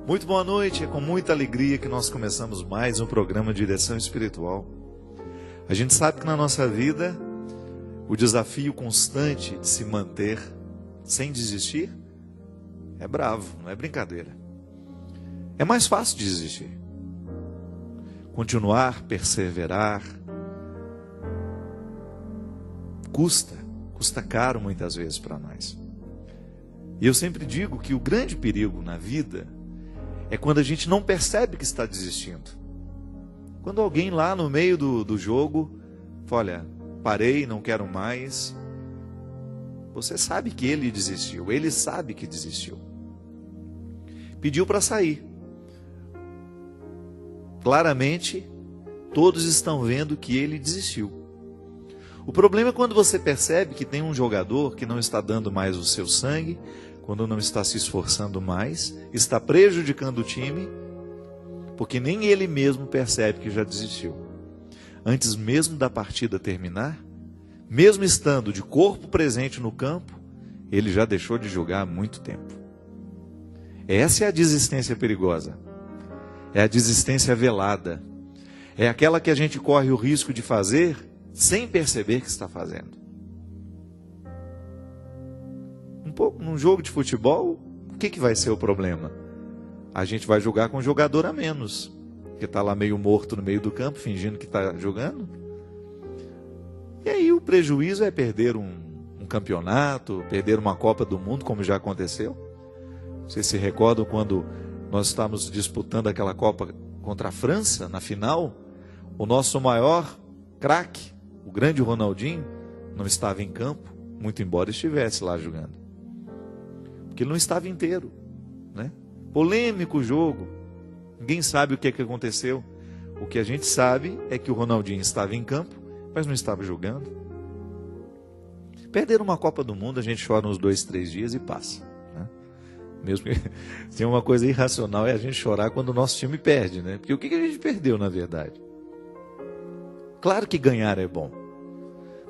Muito boa noite, é com muita alegria que nós começamos mais um programa de Direção Espiritual. A gente sabe que na nossa vida, o desafio constante de se manter sem desistir é bravo, não é brincadeira. É mais fácil de desistir. Continuar, perseverar, custa caro muitas vezes para nós. E eu sempre digo que o grande perigo na vida é quando a gente não percebe que está desistindo. Quando alguém lá no meio do jogo fala, olha, parei, não quero mais. Você sabe que ele desistiu, ele sabe que desistiu. Pediu para sair. Claramente, todos estão vendo que ele desistiu. O problema é quando você percebe que tem um jogador que não está dando mais o seu sangue, quando não está se esforçando mais, está prejudicando o time, porque nem ele mesmo percebe que já desistiu. Antes mesmo da partida terminar, mesmo estando de corpo presente no campo, ele já deixou de jogar há muito tempo. Essa é a desistência perigosa. É a desistência velada. É aquela que a gente corre o risco de fazer sem perceber que está fazendo. Num jogo de futebol, o que vai ser o problema? A gente vai jogar com um jogador a menos, que está lá meio morto no meio do campo, fingindo que está jogando. E aí o prejuízo é perder um campeonato, perder uma Copa do Mundo, como já aconteceu. Vocês se recordam quando nós estávamos disputando aquela Copa contra a França, na final? O nosso maior craque, o grande Ronaldinho, não estava em campo, muito embora estivesse lá jogando. Porque ele não estava inteiro, né? Polêmico o jogo. Ninguém sabe o que aconteceu. O que a gente sabe é que o Ronaldinho estava em campo, mas não estava jogando. Perder uma Copa do Mundo, a gente chora uns 2, 3 dias e passa, né? Mesmo que tem uma coisa irracional, é a gente chorar quando o nosso time perde, né? Porque o que a gente perdeu, na verdade? Claro que ganhar é bom.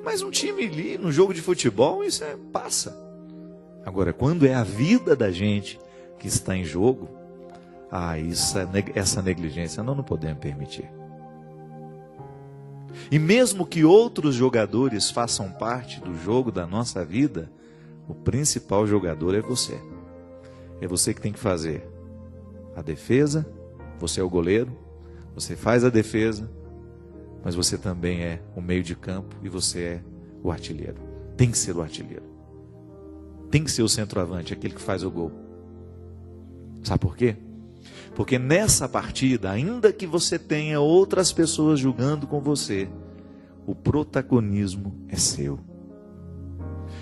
Mas um time ali, no jogo de futebol, isso passa. Agora, quando é a vida da gente que está em jogo, essa negligência nós não podemos permitir. E mesmo que outros jogadores façam parte do jogo da nossa vida, o principal jogador é você. É você que tem que fazer a defesa, você é o goleiro, você faz a defesa, mas você também é o meio de campo e você é o artilheiro. Tem que ser o artilheiro. Tem que ser o centroavante, aquele que faz o gol. Sabe por quê? Porque nessa partida, ainda que você tenha outras pessoas jogando com você, o protagonismo é seu.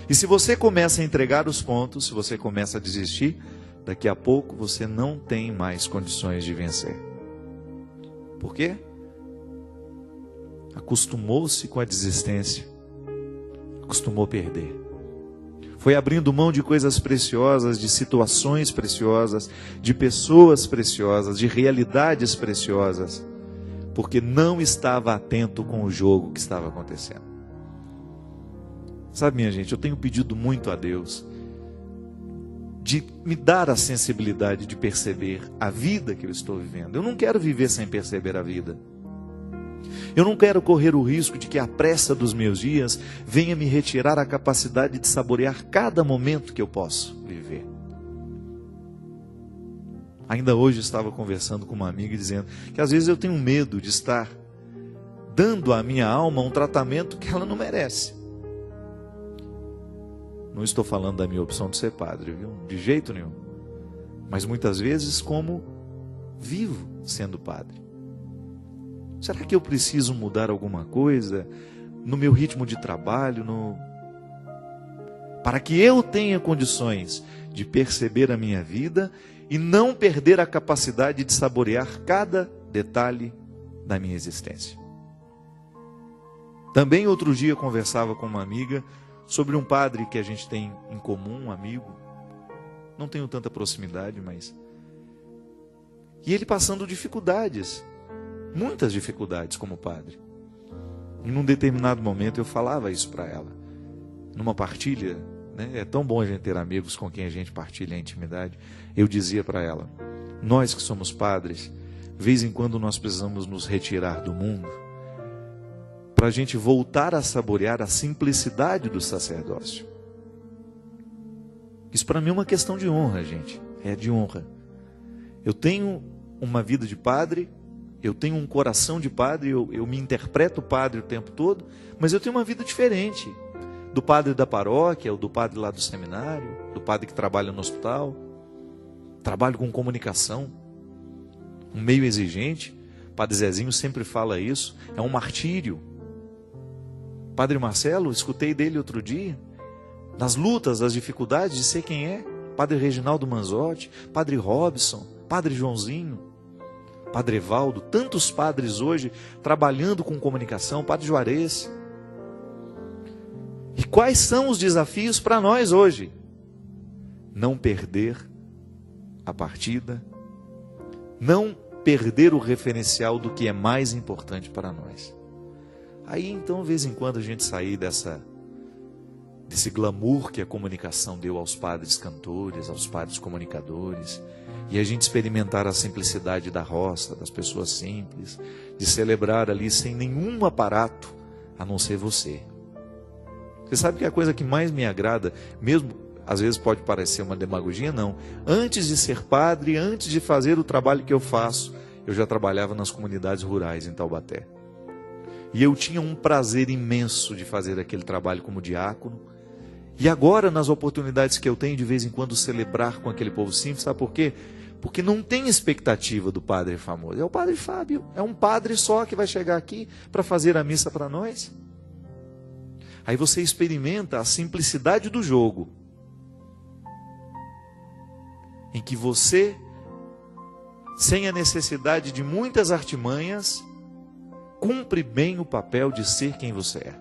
E se você começa a entregar os pontos, se você começa a desistir, daqui a pouco você não tem mais condições de vencer. Por quê? Acostumou-se com a desistência, acostumou a perder. Foi abrindo mão de coisas preciosas, de situações preciosas, de pessoas preciosas, de realidades preciosas, porque não estava atento com o jogo que estava acontecendo. Sabe, minha gente, eu tenho pedido muito a Deus de me dar a sensibilidade de perceber a vida que eu estou vivendo. Eu não quero viver sem perceber a vida. Eu não quero correr o risco de que a pressa dos meus dias venha me retirar a capacidade de saborear cada momento que eu posso viver. Ainda hoje estava conversando com uma amiga dizendo que às vezes eu tenho medo de estar dando à minha alma um tratamento que ela não merece. Não estou falando da minha opção de ser padre, viu? De jeito nenhum. Mas muitas vezes como vivo sendo padre. Será que eu preciso mudar alguma coisa no meu ritmo de trabalho, para que eu tenha condições de perceber a minha vida e não perder a capacidade de saborear cada detalhe da minha existência? Também outro dia eu conversava com uma amiga sobre um padre que a gente tem em comum, um amigo. Não tenho tanta proximidade, mas... E ele passando dificuldades. Muitas dificuldades como padre. E num determinado momento eu falava isso para ela. Numa partilha, né? É tão bom a gente ter amigos com quem a gente partilha a intimidade. Eu dizia para ela: Nós que somos padres, de vez em quando nós precisamos nos retirar do mundo para a gente voltar a saborear a simplicidade do sacerdócio. Isso para mim é uma questão de honra, gente. É de honra. Eu tenho uma vida de padre, eu tenho um coração de padre, eu me interpreto padre o tempo todo, mas eu tenho uma vida diferente do padre da paróquia, ou do padre lá do seminário, do padre que trabalha no hospital. Trabalho com comunicação, um meio exigente. Padre Zezinho sempre fala isso, é um martírio. Padre Marcelo, escutei dele outro dia, nas lutas, das dificuldades de ser quem é. Padre Reginaldo Manzotti, Padre Robson, Padre Joãozinho, Padre Evaldo, tantos padres hoje trabalhando com comunicação, Padre Juarez. E quais são os desafios para nós hoje? Não perder a partida, não perder o referencial do que é mais importante para nós. Aí então, de vez em quando, a gente sair desse glamour que a comunicação deu aos padres cantores, aos padres comunicadores, e a gente experimentar a simplicidade da roça, das pessoas simples, de celebrar ali sem nenhum aparato, a não ser você. Você sabe que a coisa que mais me agrada, mesmo às vezes pode parecer uma demagogia, não. Antes de ser padre, antes de fazer o trabalho que eu faço, eu já trabalhava nas comunidades rurais em Taubaté. E eu tinha um prazer imenso de fazer aquele trabalho como diácono. E agora, nas oportunidades que eu tenho, de vez em quando, celebrar com aquele povo simples, sabe por quê? Porque não tem expectativa do padre famoso. É o padre Fábio, é um padre só que vai chegar aqui para fazer a missa para nós. Aí você experimenta a simplicidade do jogo, em que você, sem a necessidade de muitas artimanhas, cumpre bem o papel de ser quem você é.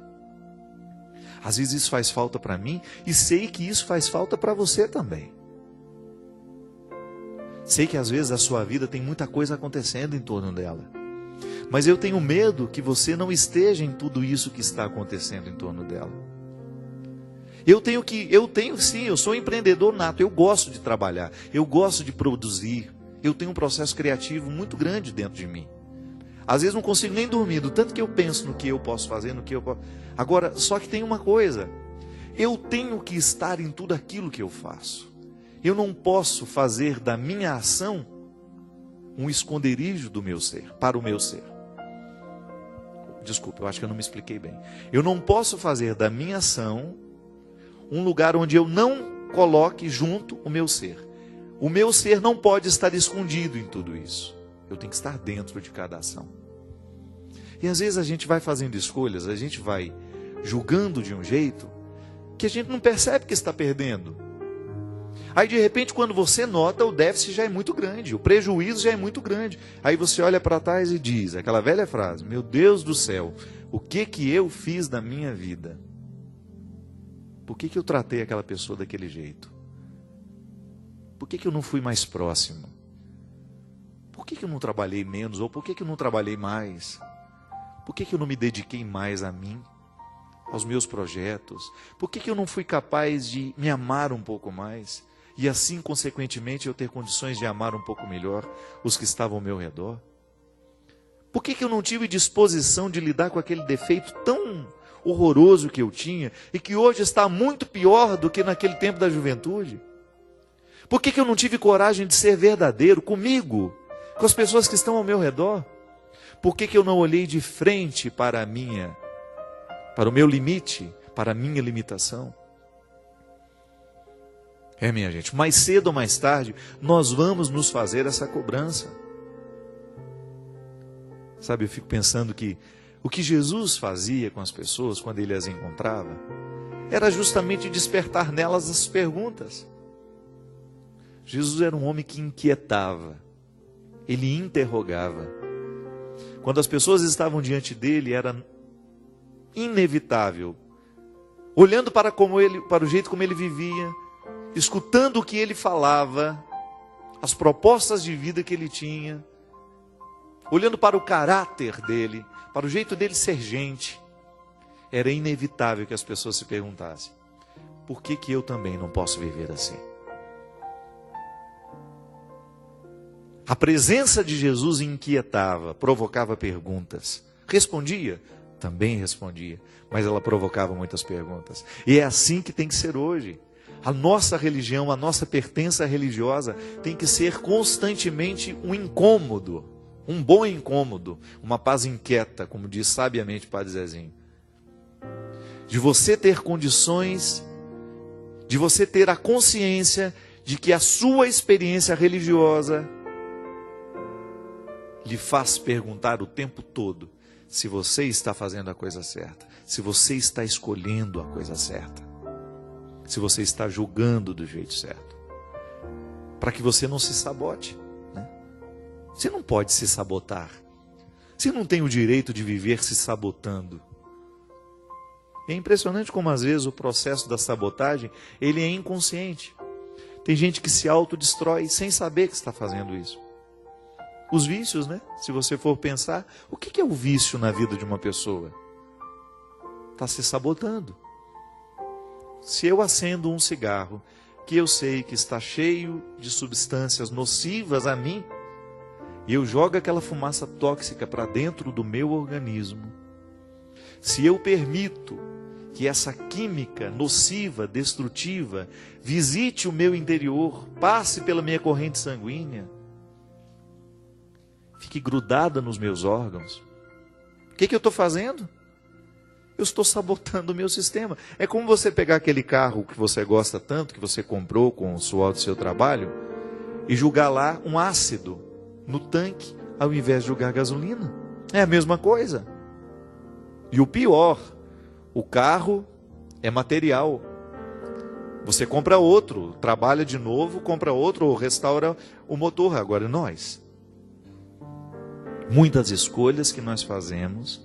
Às vezes isso faz falta para mim, e sei que isso faz falta para você também. Sei que às vezes a sua vida tem muita coisa acontecendo em torno dela, mas eu tenho medo que você não esteja em tudo isso que está acontecendo em torno dela. Eu sou empreendedor nato, eu gosto de trabalhar, eu gosto de produzir, eu tenho um processo criativo muito grande dentro de mim. Às vezes não consigo nem dormir, do tanto que eu penso no que eu posso fazer, no que eu posso... Agora, só que tem uma coisa, eu tenho que estar em tudo aquilo que eu faço. Eu não posso fazer da minha ação um esconderijo do meu ser, para o meu ser. Desculpa, eu acho que eu não me expliquei bem. Eu não posso fazer da minha ação um lugar onde eu não coloque junto o meu ser. O meu ser não pode estar escondido em tudo isso. Eu tenho que estar dentro de cada ação. E às vezes a gente vai fazendo escolhas, a gente vai julgando de um jeito que a gente não percebe que está perdendo. Aí de repente, quando você nota, o déficit já é muito grande, o prejuízo já é muito grande. Aí você olha para trás e diz, aquela velha frase: meu Deus do céu, o que eu fiz da minha vida? Por que eu tratei aquela pessoa daquele jeito? Por que eu não fui mais próximo? Por que eu não trabalhei menos? Ou por que eu não trabalhei mais? Por que eu não me dediquei mais a mim, aos meus projetos? Por que eu não fui capaz de me amar um pouco mais? E assim, consequentemente, eu ter condições de amar um pouco melhor os que estavam ao meu redor? Por que eu não tive disposição de lidar com aquele defeito tão horroroso que eu tinha e que hoje está muito pior do que naquele tempo da juventude? Por que eu não tive coragem de ser verdadeiro comigo, com as pessoas que estão ao meu redor? Por que eu não olhei de frente para o meu limite, para a minha limitação? Minha gente, mais cedo ou mais tarde, nós vamos nos fazer essa cobrança. Sabe, eu fico pensando que o que Jesus fazia com as pessoas quando ele as encontrava era justamente despertar nelas as perguntas. Jesus era um homem que inquietava, ele interrogava. Quando as pessoas estavam diante dele, era inevitável, olhando para o jeito como ele vivia, escutando o que ele falava, as propostas de vida que ele tinha, olhando para o caráter dele, para o jeito dele ser gente, era inevitável que as pessoas se perguntassem: por que eu também não posso viver assim? A presença de Jesus inquietava, provocava perguntas. Respondia? Também respondia, mas ela provocava muitas perguntas. E é assim que tem que ser hoje. A nossa religião, a nossa pertença religiosa tem que ser constantemente um incômodo, um bom incômodo, uma paz inquieta, como diz sabiamente o Padre Zezinho. De você ter condições, de você ter a consciência de que a sua experiência religiosa lhe faz perguntar o tempo todo se você está fazendo a coisa certa, se você está escolhendo a coisa certa, se você está julgando do jeito certo, para que você não se sabote, né? Você não pode se sabotar, você não tem o direito de viver se sabotando. É impressionante como às vezes o processo da sabotagem, ele é inconsciente. Tem gente que se autodestrói sem saber que está fazendo isso. Os vícios, né? Se você for pensar, o que é o vício na vida de uma pessoa? Está se sabotando. Se eu acendo um cigarro, que eu sei que está cheio de substâncias nocivas a mim, e eu jogo aquela fumaça tóxica para dentro do meu organismo, se eu permito que essa química nociva, destrutiva, visite o meu interior, passe pela minha corrente sanguínea, fique grudada nos meus órgãos, o que eu estou fazendo? Eu estou sabotando o meu sistema. É como você pegar aquele carro que você gosta tanto, que você comprou com o suor do seu trabalho, e jogar lá um ácido no tanque, ao invés de jogar gasolina. É a mesma coisa. E o pior, o carro é material. Você compra outro, trabalha de novo, compra outro, ou restaura o motor. Agora nós, muitas escolhas que nós fazemos,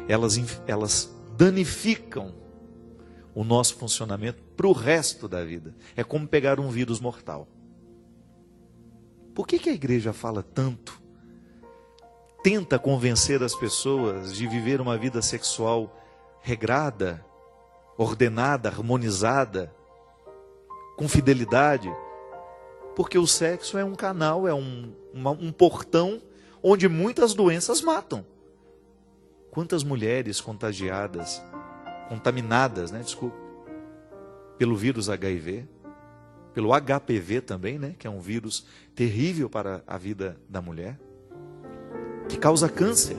elas danificam o nosso funcionamento para o resto da vida. É como pegar um vírus mortal. Por que a igreja fala tanto? Tenta convencer as pessoas de viver uma vida sexual regrada, ordenada, harmonizada, com fidelidade? Porque o sexo é um canal, é um portão onde muitas doenças matam. Quantas mulheres contaminadas, pelo vírus HIV, pelo HPV também, né, que é um vírus terrível para a vida da mulher, que causa câncer.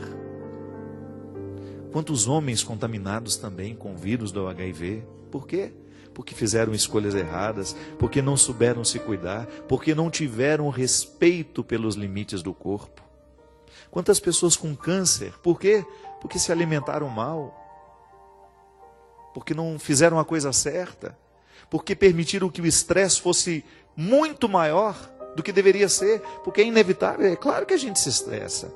Quantos homens contaminados também com o vírus do HIV? Por quê? Porque fizeram escolhas erradas, porque não souberam se cuidar, porque não tiveram respeito pelos limites do corpo. Quantas pessoas com câncer? Por quê? Porque se alimentaram mal, porque não fizeram a coisa certa, porque permitiram que o estresse fosse muito maior do que deveria ser, porque é inevitável, é claro que a gente se estressa.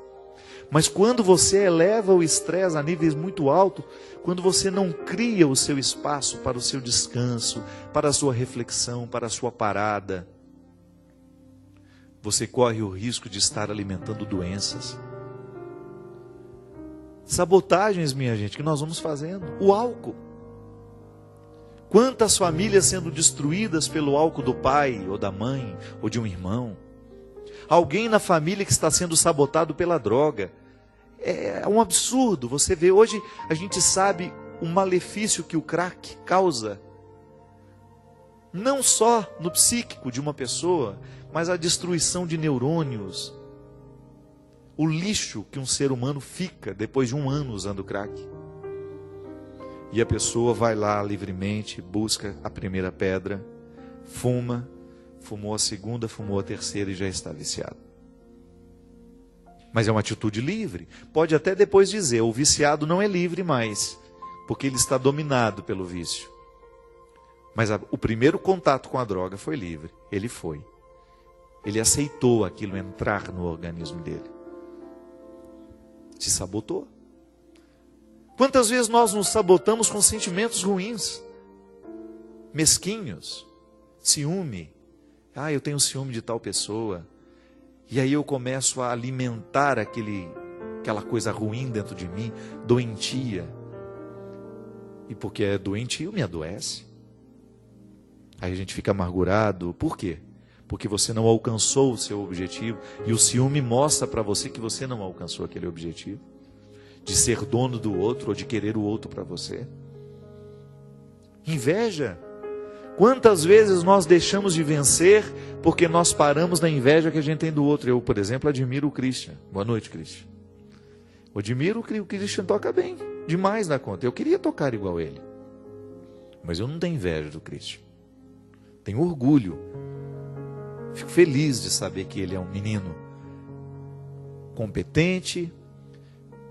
Mas quando você eleva o estresse a níveis muito altos, quando você não cria o seu espaço para o seu descanso, para a sua reflexão, para a sua parada, você corre o risco de estar alimentando doenças. Sabotagens, minha gente, que nós vamos fazendo. O álcool. Quantas famílias sendo destruídas pelo álcool do pai, ou da mãe, ou de um irmão. Alguém na família que está sendo sabotado pela droga. É um absurdo. Você vê, hoje a gente sabe o malefício que o crack causa. Não só no psíquico de uma pessoa, mas a destruição de neurônios. O lixo que um ser humano fica depois de um ano usando crack. E a pessoa vai lá livremente, busca a primeira pedra, fumou a segunda, fumou a terceira e já está viciado. Mas é uma atitude livre. Pode até depois dizer, o viciado não é livre mais, porque ele está dominado pelo vício. Mas o primeiro contato com a droga foi livre. Ele foi. Ele aceitou aquilo entrar no organismo dele. Se sabotou. Quantas vezes nós nos sabotamos com sentimentos ruins, mesquinhos, ciúme. Eu tenho ciúme de tal pessoa. E aí eu começo a alimentar aquela coisa ruim dentro de mim, doentia. E porque é doentio, me adoece. Aí a gente fica amargurado. Por quê? porque você não alcançou o seu objetivo, e o ciúme mostra para você que você não alcançou aquele objetivo, de ser dono do outro, ou de querer o outro para você. Inveja. Quantas vezes nós deixamos de vencer porque nós paramos na inveja que a gente tem do outro? Eu, por exemplo, admiro o Christian. Boa noite, Christian. Eu admiro que o Christian toca bem, demais na conta. Eu queria tocar igual ele, mas eu não tenho inveja do Christian. Tenho orgulho. Fico feliz de saber que ele é um menino competente,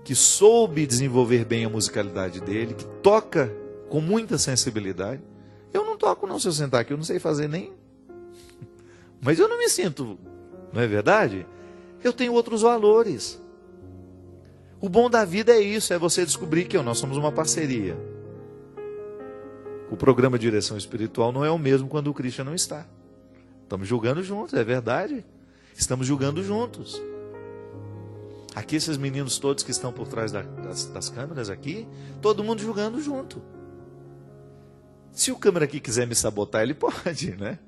que soube desenvolver bem a musicalidade dele, que toca com muita sensibilidade. Eu não toco não, se eu sentar aqui, eu não sei fazer nem... Mas eu não me sinto, não é verdade? Eu tenho outros valores. O bom da vida é isso, é você descobrir que nós somos uma parceria. O programa Direção Espiritual não é o mesmo quando o Christian não está. Estamos julgando juntos, é verdade. Estamos julgando juntos. Aqui esses meninos todos que estão por trás das câmeras aqui, todo mundo julgando junto. Se o câmera aqui quiser me sabotar, ele pode, né?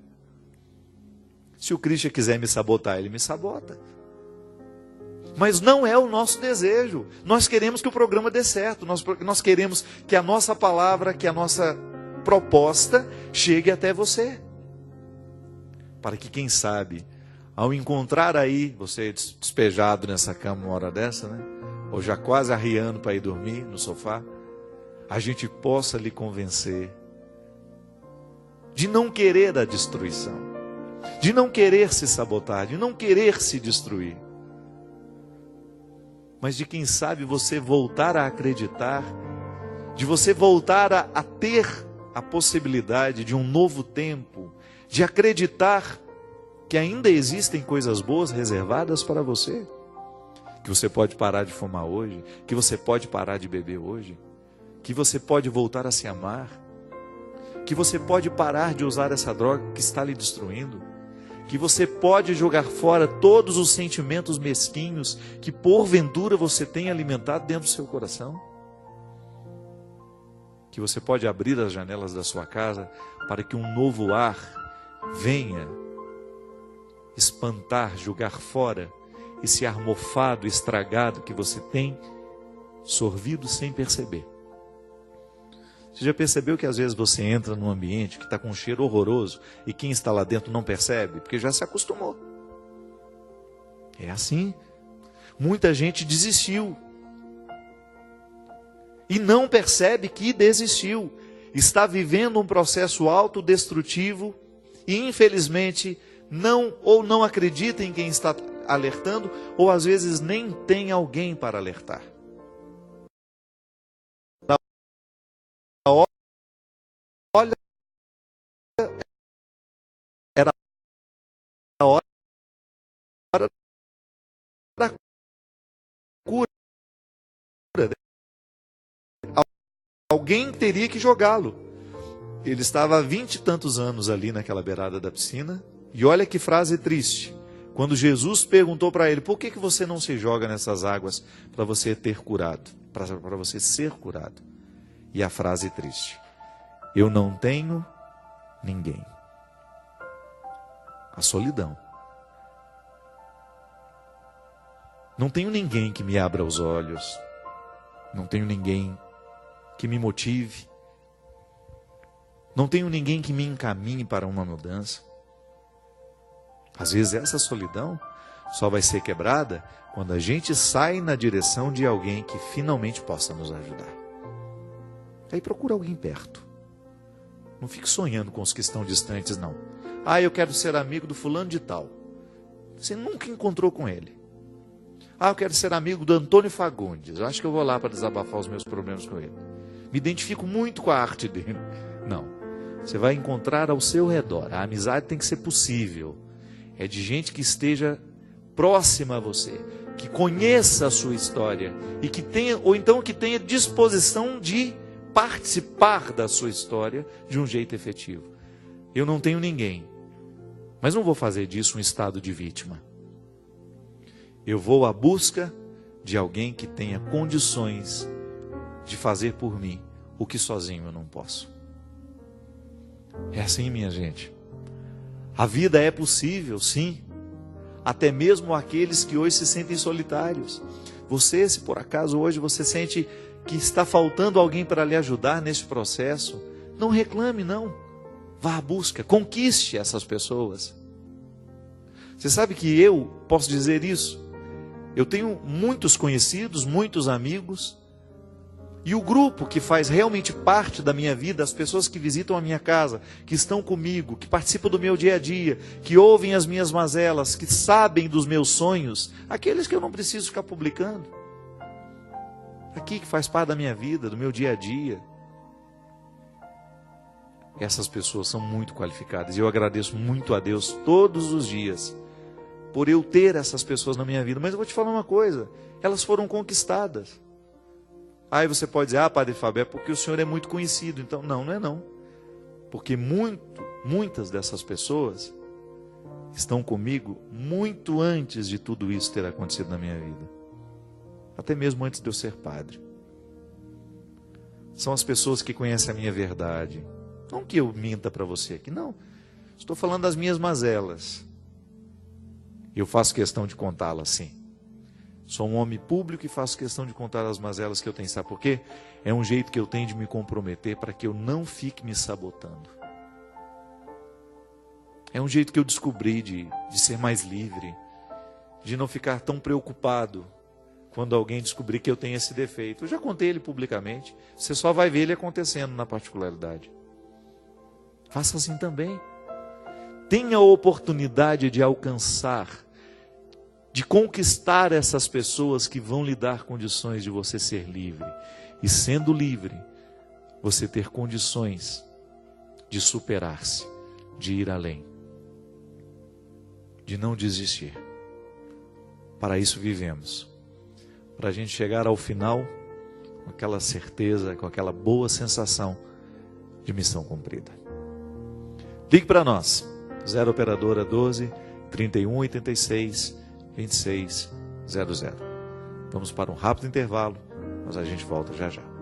Se o Christian quiser me sabotar, ele me sabota. Mas não é o nosso desejo. Nós queremos que o programa dê certo. Nós queremos que a nossa palavra, que a nossa proposta chegue até você. Para que, quem sabe, ao encontrar aí, você despejado nessa cama uma hora dessa, né? Ou já quase arriando para ir dormir no sofá, a gente possa lhe convencer de não querer a destruição, de não querer se sabotar, de não querer se destruir, mas de, quem sabe, você voltar a acreditar, de você voltar a ter a possibilidade de um novo tempo, de acreditar que ainda existem coisas boas reservadas para você, que você pode parar de fumar hoje, que você pode parar de beber hoje, que você pode voltar a se amar, que você pode parar de usar essa droga que está lhe destruindo, que você pode jogar fora todos os sentimentos mesquinhos que porventura você tem alimentado dentro do seu coração, que você pode abrir as janelas da sua casa para que um novo ar venha espantar, jogar fora esse ar mofado, estragado que você tem sorvido sem perceber. Você já percebeu que às vezes você entra num ambiente que está com um cheiro horroroso e quem está lá dentro não percebe? Porque já se acostumou. É assim. Muita gente desistiu. E não percebe que desistiu. Está vivendo um processo autodestrutivo e, infelizmente, não acredita em quem está alertando, ou às vezes nem tem alguém para alertar. Olha, era a hora da cura. Alguém teria que jogá-lo. Ele estava há 20 e tantos anos ali naquela beirada da piscina. E olha que frase triste. Quando Jesus perguntou para ele: por que você não se joga nessas águas para você ter curado? Para você ser curado. E a frase triste: eu não tenho ninguém. A solidão. Não tenho ninguém que me abra os olhos. Não tenho ninguém que me motive. Não tenho ninguém que me encaminhe para uma mudança. Às vezes essa solidão só vai ser quebrada quando a gente sai na direção de alguém que finalmente possa nos ajudar. Aí procura alguém perto. Não fique sonhando com os que estão distantes, não. Ah, eu quero ser amigo do fulano de tal. Você nunca encontrou com ele. Ah, eu quero ser amigo do Antônio Fagundes. Eu acho que eu vou lá para desabafar os meus problemas com ele. Me identifico muito com a arte dele. Não. Você vai encontrar ao seu redor. A amizade tem que ser possível. É de gente que esteja próxima a você, que conheça a sua história e que tenha, ou então que tenha disposição de participar da sua história de um jeito efetivo. Eu não tenho ninguém, mas não vou fazer disso um estado de vítima. Eu vou à busca de alguém que tenha condições de fazer por mim o que sozinho eu não posso. É assim, minha gente. A vida é possível, sim. Até mesmo aqueles que hoje se sentem solitários. Você, se por acaso hoje você sente que está faltando alguém para lhe ajudar nesse processo, não reclame, não. Vá à busca, conquiste essas pessoas. Você sabe que eu posso dizer isso? Eu tenho muitos conhecidos, muitos amigos, e o grupo que faz realmente parte da minha vida, as pessoas que visitam a minha casa, que estão comigo, que participam do meu dia a dia, que ouvem as minhas mazelas, que sabem dos meus sonhos, aqueles que eu não preciso ficar publicando. Aqui que faz parte da minha vida, do meu dia a dia. Essas pessoas são muito qualificadas e eu agradeço muito a Deus todos os dias por eu ter essas pessoas na minha vida. Mas eu vou te falar uma coisa, elas foram conquistadas. Aí você pode dizer, Padre Fábio, é porque o senhor é muito conhecido. Então, não é não. Porque muitas dessas pessoas estão comigo muito antes de tudo isso ter acontecido na minha vida. Até mesmo antes de eu ser padre. São as pessoas que conhecem a minha verdade. Não que eu minta para você aqui, não. Estou falando das minhas mazelas. Eu faço questão de contá-las, sim. Sou um homem público e faço questão de contar as mazelas que eu tenho. Sabe por quê? É um jeito que eu tenho de me comprometer para que eu não fique me sabotando. É um jeito que eu descobri de ser mais livre, de não ficar tão preocupado quando alguém descobrir que eu tenho esse defeito. Eu já contei ele publicamente, você só vai ver ele acontecendo na particularidade. Faça assim também. Tenha a oportunidade de alcançar, de conquistar essas pessoas que vão lhe dar condições de você ser livre. E sendo livre, você ter condições de superar-se, de ir além, de não desistir. Para isso vivemos. Para a gente chegar ao final com aquela certeza, com aquela boa sensação de missão cumprida. Ligue para nós, 0 operadora 12 31 86 2600. Vamos para um rápido intervalo, mas a gente volta já já.